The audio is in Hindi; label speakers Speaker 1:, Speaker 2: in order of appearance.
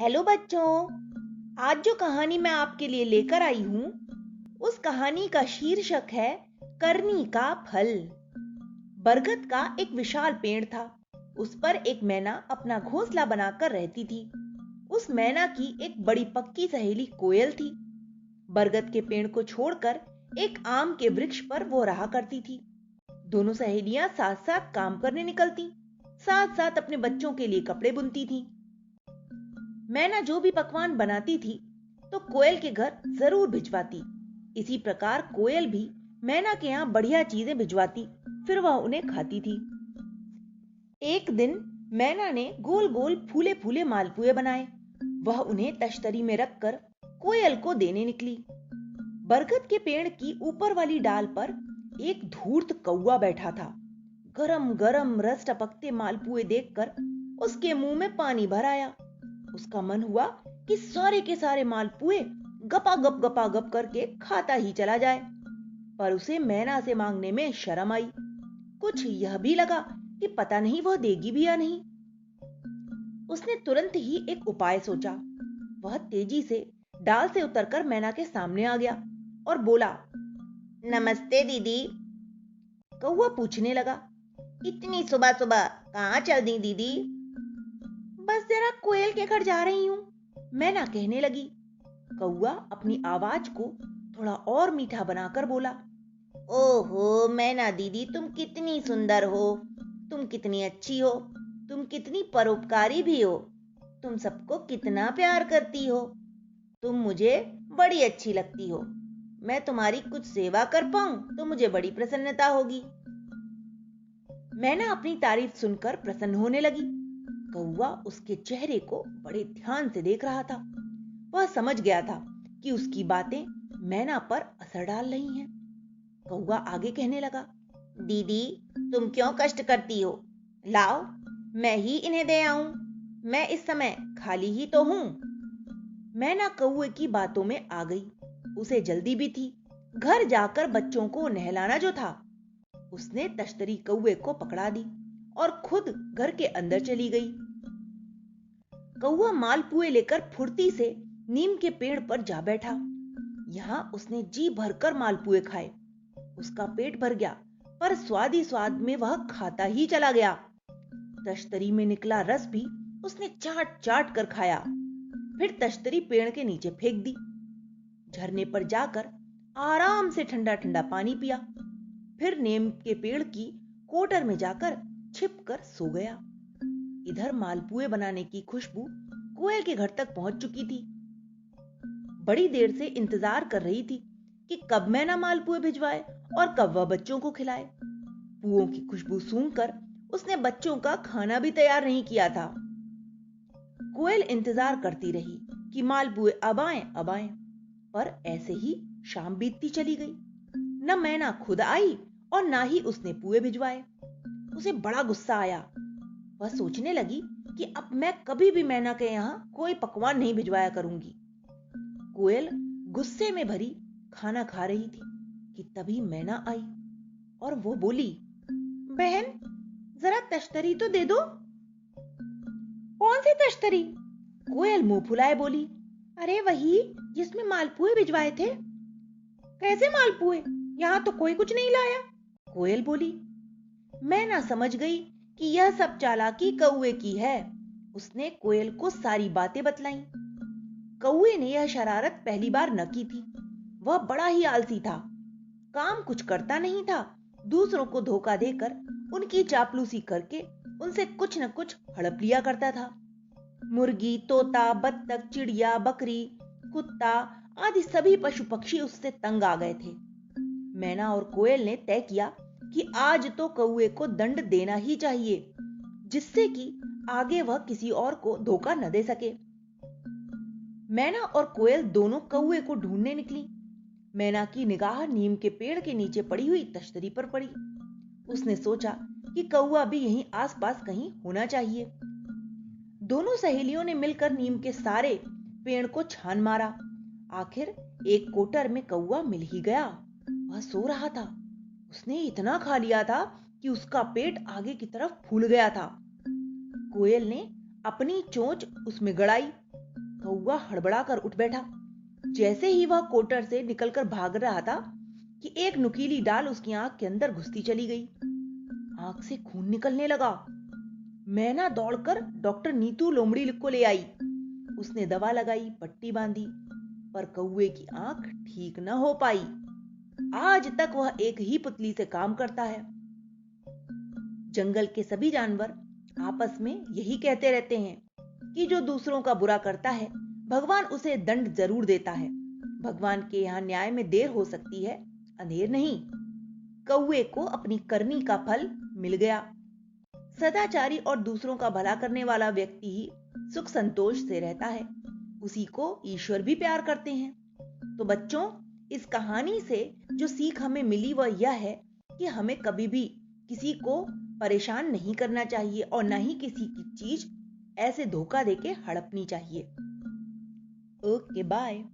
Speaker 1: हेलो बच्चों। आज जो कहानी मैं आपके लिए लेकर आई हूं, उस कहानी का शीर्षक है करनी का फल। बरगद का एक विशाल पेड़ था। उस पर एक मैना अपना घोंसला बनाकर रहती थी। उस मैना की एक बड़ी पक्की सहेली कोयल थी। बरगद के पेड़ को छोड़कर एक आम के वृक्ष पर वो रहा करती थी। दोनों सहेलियां साथ साथ काम करने निकलती, साथ साथ अपने बच्चों के लिए कपड़े बुनती थीं। मैना जो भी पकवान बनाती थी तो कोयल के घर जरूर भिजवाती। इसी प्रकार कोयल भी मैना के यहाँ बढ़िया चीजें भिजवाती, फिर वह उन्हें खाती थी। एक दिन मैना ने गोल गोल फूले फूले मालपुए बनाए। वह उन्हें तश्तरी में रखकर कोयल को देने निकली। बरगद के पेड़ की ऊपर वाली डाल पर एक धूर्त कौवा बैठा था। गरम गरम रस टपकते मालपुए देखकर उसके मुंह में पानी भर आया। उसका मन हुआ कि सारे के सारे मालपुए गपा गप करके खाता ही चला जाए, पर उसे मैना से मांगने में शर्म आई। कुछ यह भी लगा कि पता नहीं वह देगी भी या नहीं। उसने तुरंत ही एक उपाय सोचा। वह तेजी से डाल से उतरकर मैना के सामने आ गया और बोला, नमस्ते दीदी। कौवा पूछने लगा, इतनी सुबह सुबह कहां चल दी दीदी? बस जरा कोयल के घर जा रही हूं, मैना कहने लगी। कौवा अपनी आवाज को थोड़ा और मीठा बनाकर बोला, ओहो मैना दीदी, तुम कितनी सुंदर हो, तुम कितनी अच्छी हो, तुम कितनी परोपकारी भी हो, तुम सबको कितना प्यार करती हो, तुम मुझे बड़ी अच्छी लगती हो। मैं तुम्हारी कुछ सेवा कर पाऊं तो मुझे बड़ी प्रसन्नता होगी। मैना अपनी तारीफ सुनकर प्रसन्न होने लगी। कौवा उसके चेहरे को बड़े ध्यान से देख रहा था। वह समझ गया था कि उसकी बातें मैना पर असर डाल रही हैं। कौवा आगे कहने लगा, दीदी तुम क्यों कष्ट करती हो? लाओ मैं ही इन्हें दे आऊं, मैं इस समय खाली ही तो हूं। मैना कौवे की बातों में आ गई। उसे जल्दी भी थी। घर जाकर बच्चों को नहलाना जो था। उसने तश्तरी कौवे को पकड़ा दी और खुद घर के अंदर चली गई। कौवा मालपुए लेकर फुर्ती से नीम के पेड़ पर जा बैठा। यहां उसने जी भरकर मालपुए खाए। उसका पेट भर गया, पर स्वादी स्वाद में वह खाता ही चला गया। तश्तरी में निकला रस भी उसने चाट चाट कर खाया। फिर तश्तरी पेड़ के नीचे फेंक दी। झरने पर जाकर आराम से ठंडा ठंडा पानी पिया। फिर नीम के पेड़ की कोटर में जाकर छिपकर सो गया। इधर मालपुए बनाने की खुशबू कोयल के घर तक पहुंच चुकी थी। बड़ी देर से इंतजार कर रही थी कि कब मैना मालपुए भिजवाए और कब वह बच्चों को खिलाए। पुओं की खुशबू सूंघकर उसने बच्चों का खाना भी तैयार नहीं किया था। कोयल इंतजार करती रही कि मालपुए अब आए, पर ऐसे ही शाम बीतती चली गई। न मैना खुद आई और ना ही उसने पुए भिजवाए। उसे बड़ा गुस्सा आया। वह सोचने लगी कि अब मैं कभी भी मैना के यहां कोई पकवान नहीं भिजवाया करूंगी। कोयल गुस्से में भरी खाना खा रही थी कि तभी मैना आई और वो बोली, बहन जरा तश्तरी तो दे दो। कौन सी तश्तरी? कोयल मुंह फुलाए बोली, अरे वही जिसमें मालपुए भिजवाए थे। कैसे मालपुए? यहां तो कोई कुछ नहीं लाया। कोयल बोली। मैना समझ गई कि यह सब चालाकी कौवे की है। उसने कोयल को सारी बातें बतलाईं। कौवे ने यह शरारत पहली बार न की थी। वह बड़ा ही आलसी था, काम कुछ करता नहीं था। दूसरों को धोखा देकर उनकी चापलूसी करके उनसे कुछ न कुछ हड़प लिया करता था। मुर्गी, तोता, बत्तख, चिड़िया, बकरी, कुत्ता आदि सभी पशु पक्षी उससे तंग आ गए थे। मैना और कोयल ने तय किया कि आज तो कौवे को दंड देना ही चाहिए, जिससे कि आगे वह किसी और को धोखा न दे सके। मैना और कोयल दोनों कौवे को ढूंढने निकली। मैना की निगाह नीम के पेड़ के नीचे पड़ी हुई तश्तरी पर पड़ी। उसने सोचा कि कौवा भी यहीं आसपास कहीं होना चाहिए। दोनों सहेलियों ने मिलकर नीम के सारे पेड़ को छान मारा। आखिर एक कोटर में कौवा मिल ही गया। वह सो रहा था। उसने इतना खा लिया था कि उसका पेट आगे की तरफ फूल गया था। कोयल ने अपनी चोंच उसमें गड़ाई कौवा हड़बड़ाकर उठ बैठा। जैसे ही वह कोटर से निकलकर भाग रहा था कि एक नुकीली डाल उसकी आंख के अंदर घुसती चली गई। आंख से खून निकलने लगा। मैना दौड़कर डॉक्टर नीतू लोमड़ी को ले आई। उसने दवा लगाई, पट्टी बांधी, पर कौवे की आंख ठीक न हो पाई। आज तक वह एक ही पुतली से काम करता है। जंगल के सभी जानवर आपस में यही कहते रहते हैं कि जो दूसरों का बुरा करता है भगवान उसे दंड जरूर देता है। भगवान के यहां न्याय में देर हो सकती है, अंधेर नहीं। कौवे को अपनी करनी का फल मिल गया। सदाचारी और दूसरों का भला करने वाला व्यक्ति ही सुख संतोष से रहता है। उसी को ईश्वर भी प्यार करते हैं। तो बच्चों, इस कहानी से जो सीख हमें मिली वह यह है कि हमें कभी भी किसी को परेशान नहीं करना चाहिए और न ही किसी की चीज ऐसे धोखा देके हड़पनी चाहिए। Okay, bye.